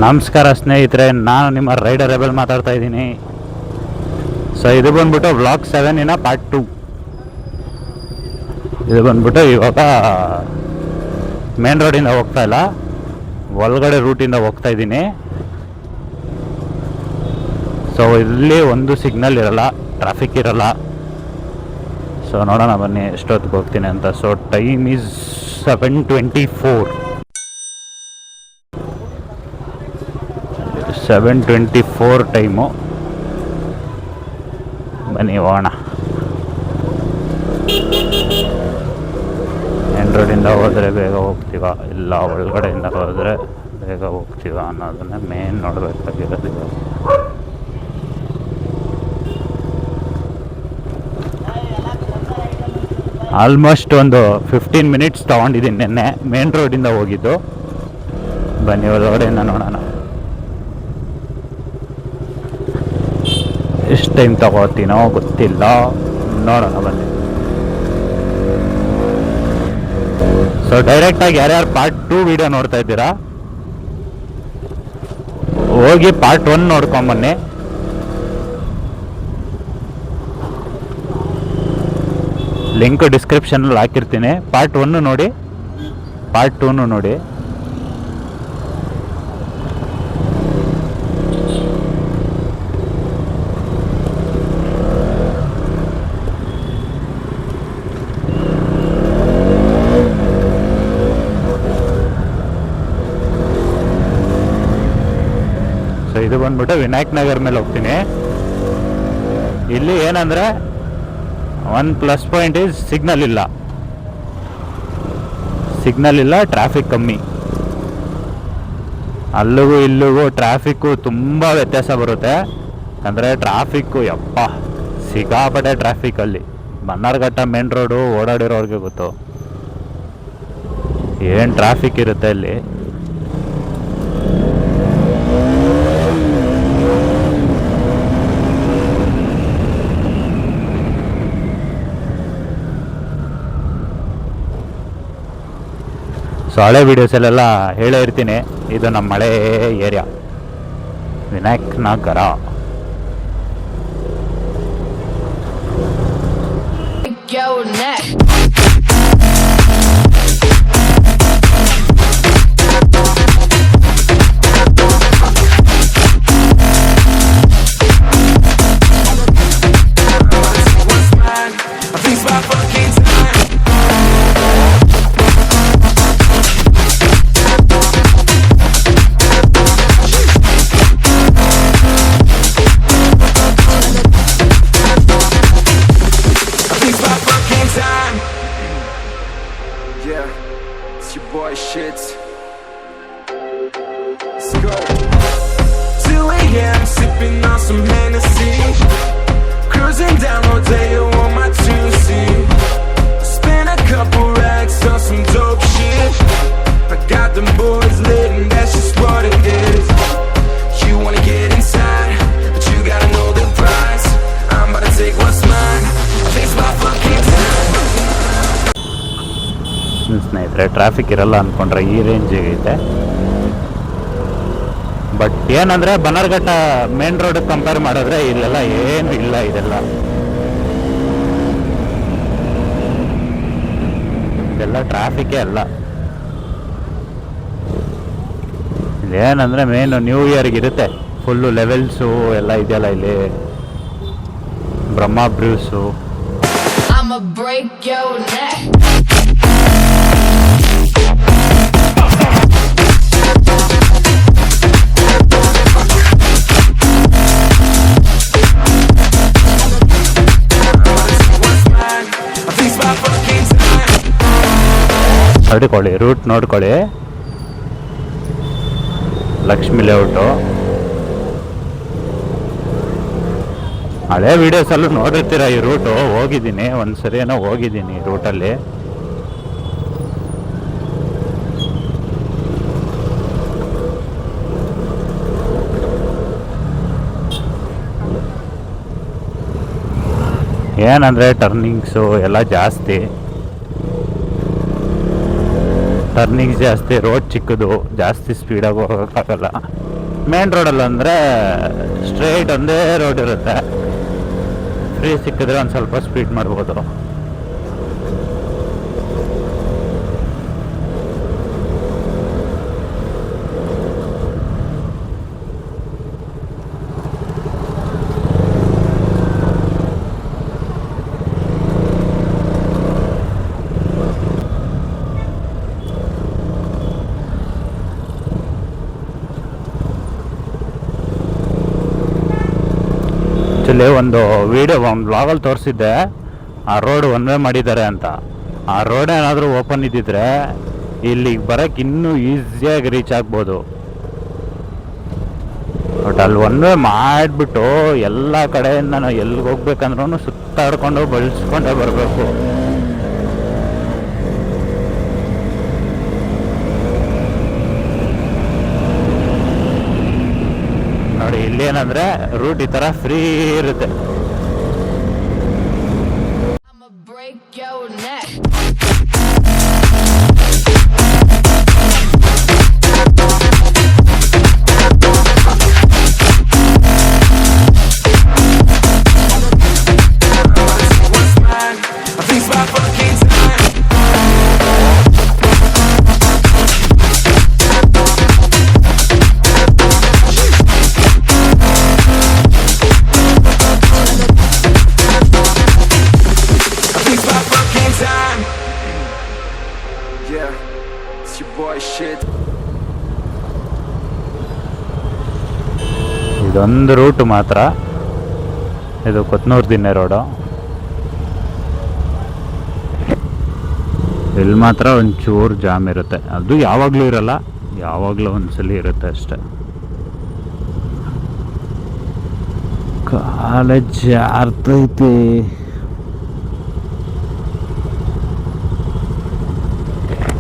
ನಮಸ್ಕಾರ ಸ್ನೇಹಿತರೆ, ನಾನು ನಿಮ್ಮ ರೈಡರ್ ರೆಬೆಲ್ ಮಾತಾಡ್ತಾ ಇದ್ದೀನಿ. ಸೊ ಇದು ಬಂದ್ಬಿಟ್ಟು ವ್ಲಾಗ್ 7 ಪಾರ್ಟ್ 2. ಇದು ಬಂದ್ಬಿಟ್ಟು ಇವಾಗ ಮೇನ್ ರೋಡಿಂದ ಹೋಗ್ತಾ ಇಲ್ಲ, ಒಳಗಡೆ ರೂಟಿಂದ ಹೋಗ್ತಾ ಇದ್ದೀನಿ. ಸೊ ಇಲ್ಲಿ ಒಂದು ಸಿಗ್ನಲ್ ಇರಲ್ಲ, ಟ್ರಾಫಿಕ್ ಇರಲ್ಲ. ಸೊ ನೋಡೋಣ ಬನ್ನಿ ಎಷ್ಟೊತ್ತಿಗೆ ಹೋಗ್ತೀನಿ ಅಂತ. So time is 7:24 time. ಬನ್ನಿ ಹೋಗೋಣ. ಮೇನ್ ರೋಡಿಂದ ಹೋದರೆ ಬೇಗ ಹೋಗ್ತೀವ, ಇಲ್ಲ ಒಳಗಡೆಯಿಂದ ಹೋದರೆ ಬೇಗ ಹೋಗ್ತೀವ ಅನ್ನೋದನ್ನೇ ಮೇನ್ ನೋಡಬೇಕಾಗಿರೋದು. ಆಲ್ಮೋಸ್ಟ್ ಒಂದು 15 ಮಿನಿಟ್ಸ್ ತೊಗೊಂಡಿದ್ದೀನಿ ನಿನ್ನೆ ಮೇನ್ ರೋಡಿಂದ ಹೋಗಿದ್ದು. ಬನ್ನಿ ಒಳಗಡೆಯಿಂದ ನೋಡೋಣ ಎಷ್ಟು ಟೈಮ್ ತಗೋತೀನೋ ಗೊತ್ತಿಲ್ಲ, ನೋಡೋಣ ಬನ್ನಿ. ಸೊ ಡೈರೆಕ್ಟಾಗಿ ಯಾರ್ಯಾರು ಪಾರ್ಟ್ 2 ವಿಡಿಯೋ ನೋಡ್ತಾ ಇದ್ದೀರಾ ಹೋಗಿ ಪಾರ್ಟ್ 1 ನೋಡ್ಕೊಂಬನ್ನಿ. ಲಿಂಕ್ ಡಿಸ್ಕ್ರಿಪ್ಷನಲ್ಲಿ ಹಾಕಿರ್ತೀನಿ. ಪಾರ್ಟ್ 1 ನೋಡಿ, ಪಾರ್ಟ್ 2 ನೋಡಿ. ಸೊ ಇದು ಬಂದ್ಬಿಟ್ಟು ವಿನಾಯಕ್ ನಗರ್ ಮೇಲೆ ಹೋಗ್ತೀನಿ. ಇಲ್ಲಿ ಏನಂದರೆ one plus point is signal ಇಲ್ಲ, ಟ್ರಾಫಿಕ್ ಕಮ್ಮಿ. ಅಲ್ಲಿಗೂ ಇಲ್ಲಿಗೂ ಟ್ರಾಫಿಕ್ಕು ತುಂಬ ವ್ಯತ್ಯಾಸ ಬರುತ್ತೆ. ಅಂದರೆ ಟ್ರಾಫಿಕ್ಕು ಯಪ್ಪ ಸಿಕ್ಕಾಪಟ್ಟೆ ಟ್ರಾಫಿಕಲ್ಲಿ. ಬನ್ನಾರ್ಘಟ್ಟ ಮೇನ್ ರೋಡು ಓಡಾಡಿರೋರಿಗೆ ಗೊತ್ತು ಏನು ಟ್ರಾಫಿಕ್ ಇರುತ್ತೆ ಅಲ್ಲಿ. ಸೊ ಹಳೆ ವೀಡಿಯೋಸಲ್ಲೆಲ್ಲ ಹೇಳೇ ಇರ್ತೀನಿ, ಇದು ನಮ್ಮ ಹಳೆ ಏರಿಯಾ ವಿನಾಯಕ್ ನಗರ. ಸ್ನೇಹಿತರೆ, ಟ್ರಾಫಿಕ್ ಇರಲ್ಲ ಅಂದ್ಕೊಂಡ್ರೆ ಈ ರೇಂಜಿಗೆ ಐತೆ. ಬಟ್ ಏನಂದರೆ ಬನ್ನರ್ಘಟ್ಟ ಮೇನ್ ರೋಡ್ ಕಂಪೇರ್ ಮಾಡಿದ್ರೆ ಇಲ್ಲೆಲ್ಲ ಏನು ಇಲ್ಲ. ಇದೆಲ್ಲ ಟ್ರಾಫಿಕ್ಕೇ ಅಲ್ಲ. ಇಲ್ಲೇನಂದರೆ ಮೇನು ನ್ಯೂ ಇಯರ್ಗಿರುತ್ತೆ, ಫುಲ್ಲು ಲೆವೆಲ್ಸು ಎಲ್ಲ ಇದೆಯಲ್ಲ ಇಲ್ಲಿ. ಬ್ರಹ್ಮ ಬ್ರೂಸು ನೋಡಿಕೊಳ್ಳಿ, ರೂಟ್ ನೋಡ್ಕೊಳ್ಳಿ. ಲಕ್ಷ್ಮಿ ಲೇಔಟು ಹಳೆ ವೀಡಿಯೋಸಲ್ಲೂ ನೋಡಿರ್ತೀರ. ಈ ರೂಟು ಹೋಗಿದ್ದೀನಿ, ಒಂದ್ಸರಿ ಏನೋ ಹೋಗಿದ್ದೀನಿ ಈ ರೂಟಲ್ಲಿ. ಏನಂದರೆ ಟರ್ನಿಂಗ್ಸು ಎಲ್ಲ ಜಾಸ್ತಿ. ಟರ್ನಿಂಗ್ ಜಾಸ್ತಿ, ರೋಡ್ ಚಿಕ್ಕದು, ಜಾಸ್ತಿ ಸ್ಪೀಡಾಗಿ ಹೋಗೋಕ್ಕಾಗಲ್ಲ. ಮೇನ್ ರೋಡಲ್ಲಿ ಅಂದರೆ ಸ್ಟ್ರೈಟ್ ಒಂದೇ ರೋಡ್ ಇರುತ್ತೆ, ಫ್ರೀ ಸಿಕ್ಕಿದ್ರೆ ಒಂದು ಸ್ವಲ್ಪ ಸ್ಪೀಡ್ ಮಾಡ್ಬೋದು. ಆ್ಯಕ್ಚುಲಿ ಒಂದು ಬ್ಲಾಗಲ್ಲಿ ತೋರಿಸಿದ್ದೆ, ಆ ರೋಡ್ ಒನ್ ವೇ ಮಾಡಿದ್ದಾರೆ ಅಂತ. ಆ ರೋಡ್ ಏನಾದರೂ ಓಪನ್ ಇದ್ದಿದ್ರೆ ಇಲ್ಲಿಗೆ ಬರೋಕ್ಕೆ ಇನ್ನೂ ಈಸಿಯಾಗಿ ರೀಚ್ ಆಗ್ಬೋದು. ಬಟ್ ಅಲ್ಲಿ ಒನ್ ವೇ ಮಾಡಿಬಿಟ್ಟು ಎಲ್ಲ ಕಡೆಯಿಂದ ನಾವು ಎಲ್ಲಿಗೆ ಹೋಗ್ಬೇಕಂದ್ರೂ ಸುತ್ತಾಡ್ಕೊಂಡು ಬಳಸ್ಕೊಂಡೇ ಬರಬೇಕು. ನೋಡಿ ಇಲ್ಲೇನಂದ್ರೆ ರೂಟ್ ಈ ತರ ಫ್ರೀ ಇರುತ್ತೆ. ಇದೊಂದು ರೂಟ್ ಮಾತ್ರ, ಇದು ಕೊತ್ನೂರು ದಿನ್ನೆ ರೋಡು. ಇಲ್ಲಿ ಮಾತ್ರ ಒಂಚೂರು ಜಾಮ್ ಇರುತ್ತೆ, ಅದು ಯಾವಾಗಲೂ ಇರಲ್ಲ, ಯಾವಾಗಲೂ ಒಂದ್ಸಲಿ ಇರುತ್ತೆ ಅಷ್ಟೆ. ಕಾಲೇಜ್ ಜಾರ್ತೈತಿ.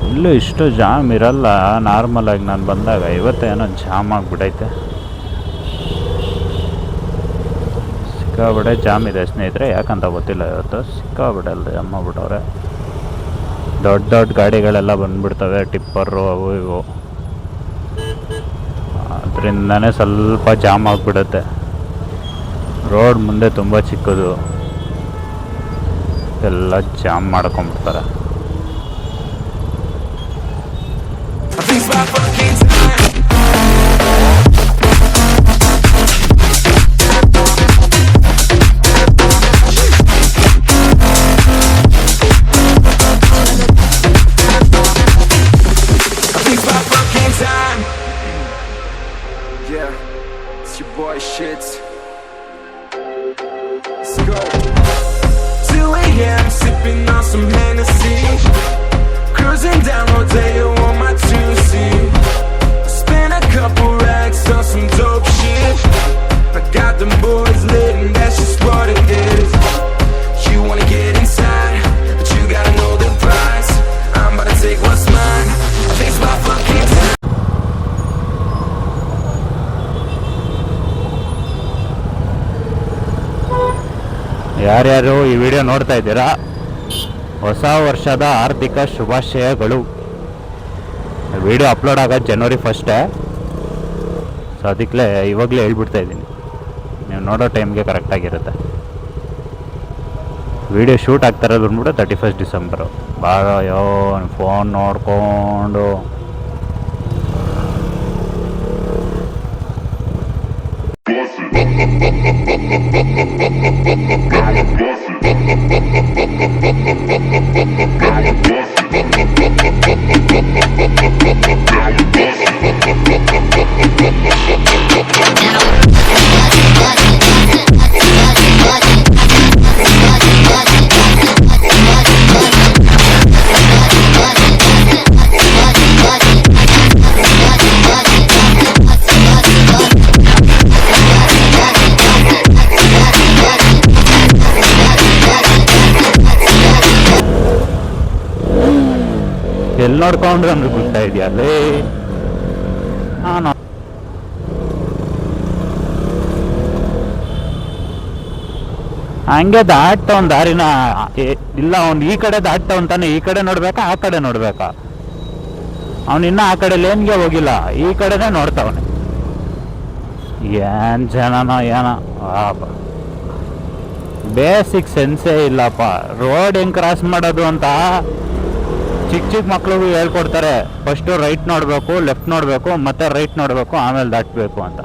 ಇಲ್ಲೂ ಇಷ್ಟು ಜಾಮ್ ಇರಲ್ಲ ನಾರ್ಮಲಾಗಿ. ನಾನು ಬಂದಾಗ ಇವತ್ತೇನೋ ಜಾಮ್ ಆಗಿಬಿಟ್ಟೈತೆ, ಸಿಕ್ಕಾಬಿಡೆ ಜಾಮ್ ಇದೆ ಸ್ನೇಹಿತರೆ. ಯಾಕಂತ ಗೊತ್ತಿಲ್ಲ, ಇವತ್ತು ಸಿಕ್ಕಾಬಿಡೆ ಅಲ್ಲ ಜಾಮ್ ಆಗ್ಬಿಟ್ಟವ್ರೆ. ದೊಡ್ಡ ದೊಡ್ಡ ಗಾಡಿಗಳೆಲ್ಲ ಬಂದ್ಬಿಡ್ತವೆ, ಟಿಪ್ಪರು ಅವು ಇವು, ಅದರಿಂದನೇ ಸ್ವಲ್ಪ ಜಾಮ್ ಆಗಿಬಿಡುತ್ತೆ. ರೋಡ್ ಮುಂದೆ ತುಂಬ ಚಿಕ್ಕದು, ಎಲ್ಲ jam ಮಾಡ್ಕೊಂಡ್ಬಿಡ್ತಾರೆ. Cruising down Rodeo on my 2C. Spin a couple racks on some dope shit. I got them boys lit and that's just what it is. You wanna get inside, but you gotta know the price. I'm about to take what's mine. I think it's my fucking time. ಯಾರ್ಯಾರು ಈ video ನೋಡ್ತಾ ಇದ್ದೀರಾ, ಹೊಸ ವರ್ಷದ ಆರ್ಥಿಕ ಶುಭಾಶಯಗಳು. Video upload ಆಗೋದು January 1. So ಅದಕ್ಕೆ ಇವಾಗಲೇ ಹೇಳ್ಬಿಡ್ತಾ ಇದ್ದೀನಿ, ನೀವು ನೋಡೋ ಟೈಮ್ಗೆ ಕರೆಕ್ಟಾಗಿರುತ್ತೆ. ವಿಡಿಯೋ ಶೂಟ್ ಆಗ್ತಾರದು ಬಂದ್ಬಿಟ್ಟು 31 ಡಿಸೆಂಬರು. ಭಾಳ ಫೋನ್ ನೋಡಿಕೊಂಡು ಎಲ್ಲಿ ನೋಡ್ಕೊಂಡ್ರೆ ಅಂದ್ರೆ ಗೊತ್ತಾ ಇದೆಯಲ್ಲೇ. ಹಂಗೆ ದಾಟ್ತವನ್ ದಾರಿನ ಇಲ್ಲ, ಅವ್ನು ಈ ಕಡೆ ದಾಟ್ತವಂತಾನೆ, ಈ ಕಡೆ ನೋಡ್ಬೇಕಾ ಆ ಕಡೆ ನೋಡ್ಬೇಕಾ? ಅವನಿನ್ನ ಆ ಕಡೆ ಲೇನ್ಗೆ ಹೋಗಿಲ್ಲ, ಈ ಕಡೆನೇ ನೋಡ್ತಾವನೆ. ಏನ್ ಜನನೋ ಏನೋ ಬೇಸಿಕ್ ಸೆನ್ಸೇ ಇಲ್ಲಪ್ಪ. ರೋಡ್ ಹೆಂಗ್ ಕ್ರಾಸ್ ಮಾಡೋದು ಅಂತ ಚಿಕ್ಕ ಚಿಕ್ಕ ಮಕ್ಳಿಗೂ ಹೇಳ್ಕೊಡ್ತಾರೆ. ಫಸ್ಟು ರೈಟ್ ನೋಡಬೇಕು, ಲೆಫ್ಟ್ ನೋಡಬೇಕು, ಮತ್ತೆ ರೈಟ್ ನೋಡಬೇಕು, ಆಮೇಲೆ ದಾಟಬೇಕು ಅಂತ.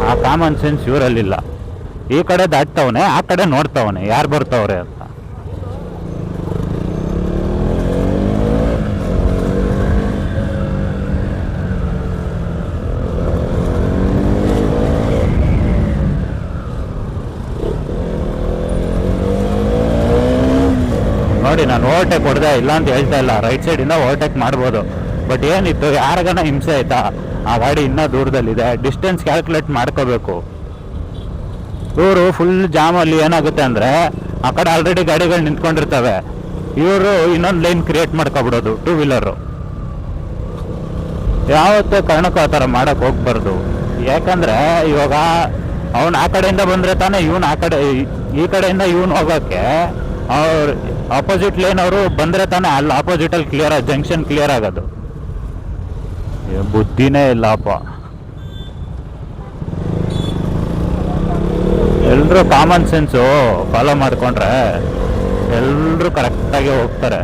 ಆ ಕಾಮನ್ ಸೆನ್ಸ್ ಇವರಲ್ಲಿಲ್ಲ. ಈ ಕಡೆ ದಾಟ್ತವನೆ, ಆ ಕಡೆ ನೋಡ್ತವನೆ ಯಾರು ಬರ್ತಾವ್ರೆ ಅಂತ. ನೋಡಿ, ನಾನು ಓವರ್ಟೇಕ್ ಹೊಡೆದೆ ಇಲ್ಲ ಅಂತ ಹೇಳ್ತಾ ಇಲ್ಲ, ರೈಟ್ ಸೈಡಿಂದ ಓವರ್ಟೇಕ್ ಮಾಡ್ಬೋದು. ಬಟ್ ಏನಿತ್ತು, ಯಾರಿಗಾನ ಹಿಂಸೆ ಆಯ್ತಾ? ಆ ಗಾಡಿ ಇನ್ನೂ ದೂರದಲ್ಲಿದೆ, ಡಿಸ್ಟೆನ್ಸ್ ಕ್ಯಾಲ್ಕುಲೇಟ್ ಮಾಡ್ಕೋಬೇಕು. ಇವರು ಫುಲ್ ಜಾಮಲ್ಲಿ ಏನಾಗುತ್ತೆ ಅಂದರೆ, ಆ ಕಡೆ ಆಲ್ರೆಡಿ ಗಾಡಿಗಳು ನಿಂತ್ಕೊಂಡಿರ್ತವೆ, ಇವರು ಇನ್ನೊಂದು ಲೈನ್ ಕ್ರಿಯೇಟ್ ಮಾಡ್ಕೊಬಿಡೋದು ಟೂ ವೀಲರು. ಯಾವತ್ತೇ ಕಾರಣಕ್ಕೂ ಆ ಥರ ಮಾಡೋಕ್ಕೆ ಹೋಗ್ಬಾರ್ದು. ಯಾಕಂದರೆ ಇವಾಗ ಅವನು ಆ ಕಡೆಯಿಂದ ಬಂದರೆ ತಾನೇ ಇವನು ಆ ಕಡೆ, ಈ ಕಡೆಯಿಂದ ಇವನು ಹೋಗೋಕ್ಕೆ ಅವ್ರು ಆಪೋಸಿಟ್ ಲೈನ್ ಅವರು ಬಂದರೆ ತಾನೇ ಅಲ್ಲಿ ಆಪೋಸಿಟಲ್ಲಿ ಜಂಕ್ಷನ್ ಕ್ಲಿಯರ್ ಆಗೋದು. ಬುದ್ಧಿನೇ ಇಲ್ಲಪ್ಪ. ಎಲ್ಲರೂ ಕಾಮನ್ ಸೆನ್ಸು ಫಾಲೋ ಮಾಡಿಕೊಂಡ್ರೆ ಎಲ್ಲರೂ ಕರೆಕ್ಟಾಗಿ ಹೋಗ್ತಾರೆ.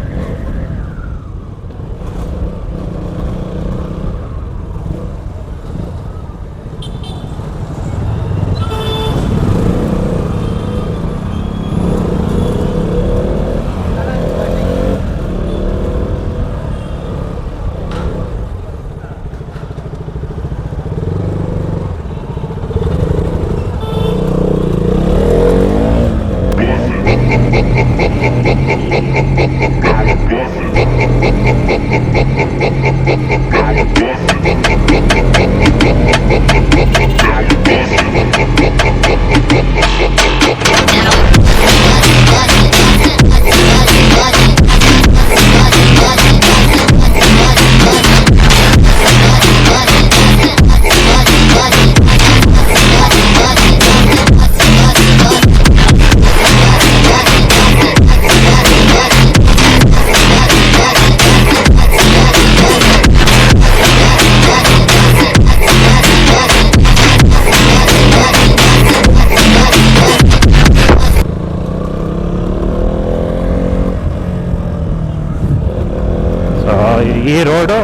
ಈ ರೋಡು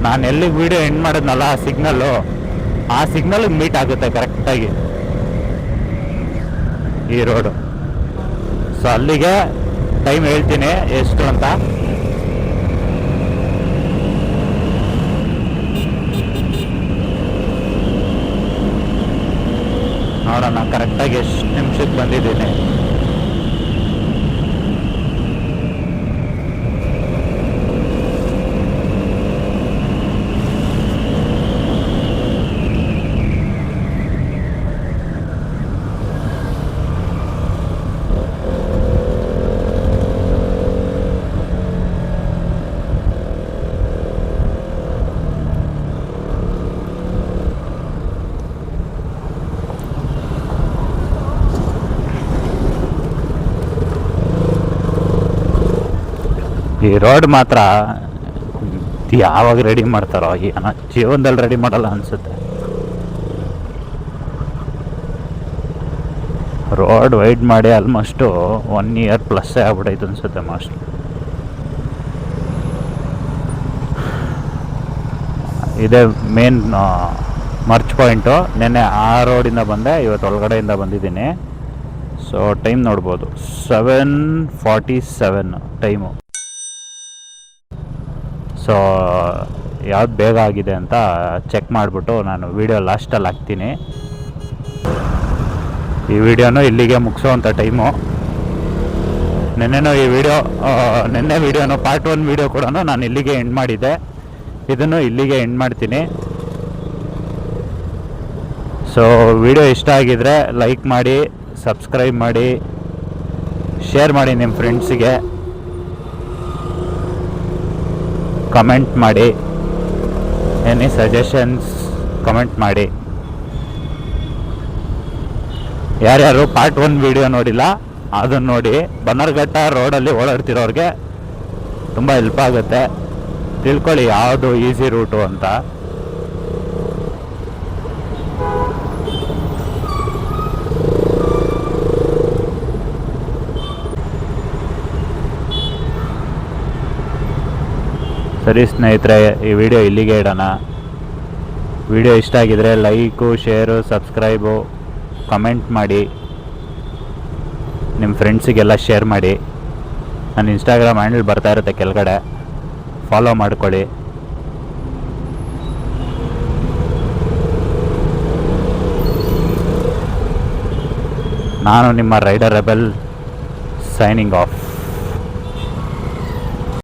ನಾನು ಎಲ್ಲಿಗೆ ವಿಡಿಯೋ ಎಂಡ್ ಮಾಡಿದ್ನಲ್ಲ, ಆ ಸಿಗ್ನಲ್ಗೆ ಮೀಟ್ ಆಗುತ್ತೆ ಕರೆಕ್ಟಾಗಿ ಈ ರೋಡು. ಸೊ ಅಲ್ಲಿಗೆ ಟೈಮ್ ಹೇಳ್ತೀನಿ ಎಷ್ಟು ಅಂತ. ನೋಡೋಣ ಕರೆಕ್ಟಾಗಿ ಎಷ್ಟು ನಿಮಿಷಕ್ಕೆ ಬಂದಿದ್ದೀನಿ. ಈ ರೋಡ್ ಮಾತ್ರ ಯಾವಾಗ ರೆಡಿ ಮಾಡ್ತಾರೋ ಏನೋ, ಜೀವನದಲ್ಲಿ ರೆಡಿ ಮಾಡಲ್ಲ ಅನಿಸುತ್ತೆ. ರೋಡ್ ವೈಡ್ ಮಾಡಿ ಆಲ್ಮೋಸ್ಟು 1 ಇಯರ್ ಪ್ಲಸ್ಸೇ ಆಗ್ಬಿಟ್ಟೈತೆ ಅನಿಸುತ್ತೆ ಮೋಸ್ಟ್. ಇದೇ ಮೇನ್ ಮರ್ಚ್ ಪಾಯಿಂಟು. ನೆನ್ನೆ ಆ ರೋಡಿಂದ ಬಂದೆ, ಇವತ್ತು ಒಳಗಡೆಯಿಂದ ಬಂದಿದ್ದೀನಿ. ಸೊ ಟೈಮ್ ನೋಡ್ಬೋದು, 7:47 ಟೈಮು. ಸೊ ಯಾವ್ದು ಬೇಗ ಆಗಿದೆ ಅಂತ ಚೆಕ್ ಮಾಡಿಬಿಟ್ಟು ನಾನು ವಿಡಿಯೋ ಲಾಸ್ಟಲ್ಲಿ ಹಾಕ್ತೀನಿ. ಈ ವಿಡಿಯೋನು ಇಲ್ಲಿಗೆ ಮುಗಿಸೋವಂಥ ಟೈಮು. ನೆನ್ನೆ ವಿಡಿಯೋನು ಪಾರ್ಟ್ 1 ವಿಡಿಯೋ ಕೂಡ ನಾನು ಇಲ್ಲಿಗೆ ಎಂಡ್ ಮಾಡಿದ್ದೆ. ಇದನ್ನು ಇಲ್ಲಿಗೆ ಎಂಡ್ ಮಾಡ್ತೀನಿ. ಸೊ ವಿಡಿಯೋ ಇಷ್ಟ ಆಗಿದ್ರೆ ಲೈಕ್ ಮಾಡಿ, ಸಬ್ಸ್ಕ್ರೈಬ್ ಮಾಡಿ, ಶೇರ್ ಮಾಡಿ ನಿಮ್ಮ ಫ್ರೆಂಡ್ಸಿಗೆ, ಕಮೆಂಟ್ ಮಾಡಿ, ಎನಿ ಸಜೆಷನ್ಸ್ ಕಮೆಂಟ್ ಮಾಡಿ. ಯಾರ್ಯಾರು ಪಾರ್ಟ್ 1 ವಿಡಿಯೋ ನೋಡಿಲ್ಲ ಅದನ್ನು ನೋಡಿ. ಬನ್ನರ್ಘಟ್ಟ ರೋಡಲ್ಲಿ ಓಡಾಡ್ತಿರೋರಿಗೆ ತುಂಬ ಹೆಲ್ಪ್ ಆಗುತ್ತೆ. ತಿಳ್ಕೊಳ್ಳಿ ಯಾವುದು ಈಸಿ ರೂಟು ಅಂತ. ಸರಿ ಸ್ನೇಹಿತರೆ, ಈ ವಿಡಿಯೋ ಇಲ್ಲಿಗೆ ಇಡೋಣ. ವಿಡಿಯೋ ಇಷ್ಟ ಆಗಿದರೆ ಲೈಕು, ಶೇರು, ಸಬ್ಸ್ಕ್ರೈಬು, ಕಮೆಂಟ್ ಮಾಡಿ, ನಿಮ್ಮ ಫ್ರೆಂಡ್ಸಿಗೆಲ್ಲ ಶೇರ್ ಮಾಡಿ. ನನ್ನ ಇನ್ಸ್ಟಾಗ್ರಾಮ್ ಹ್ಯಾಂಡಲ್ ಬರ್ತಾ ಇರುತ್ತೆ ಕೆಳಗಡೆ, ಫಾಲೋ ಮಾಡ್ಕೊಳ್ಳಿ. ನಾನು ನಿಮ್ಮ ರೈಡರ್ ರೆಬೆಲ್ ಸೈನಿಂಗ್ ಆಫ್.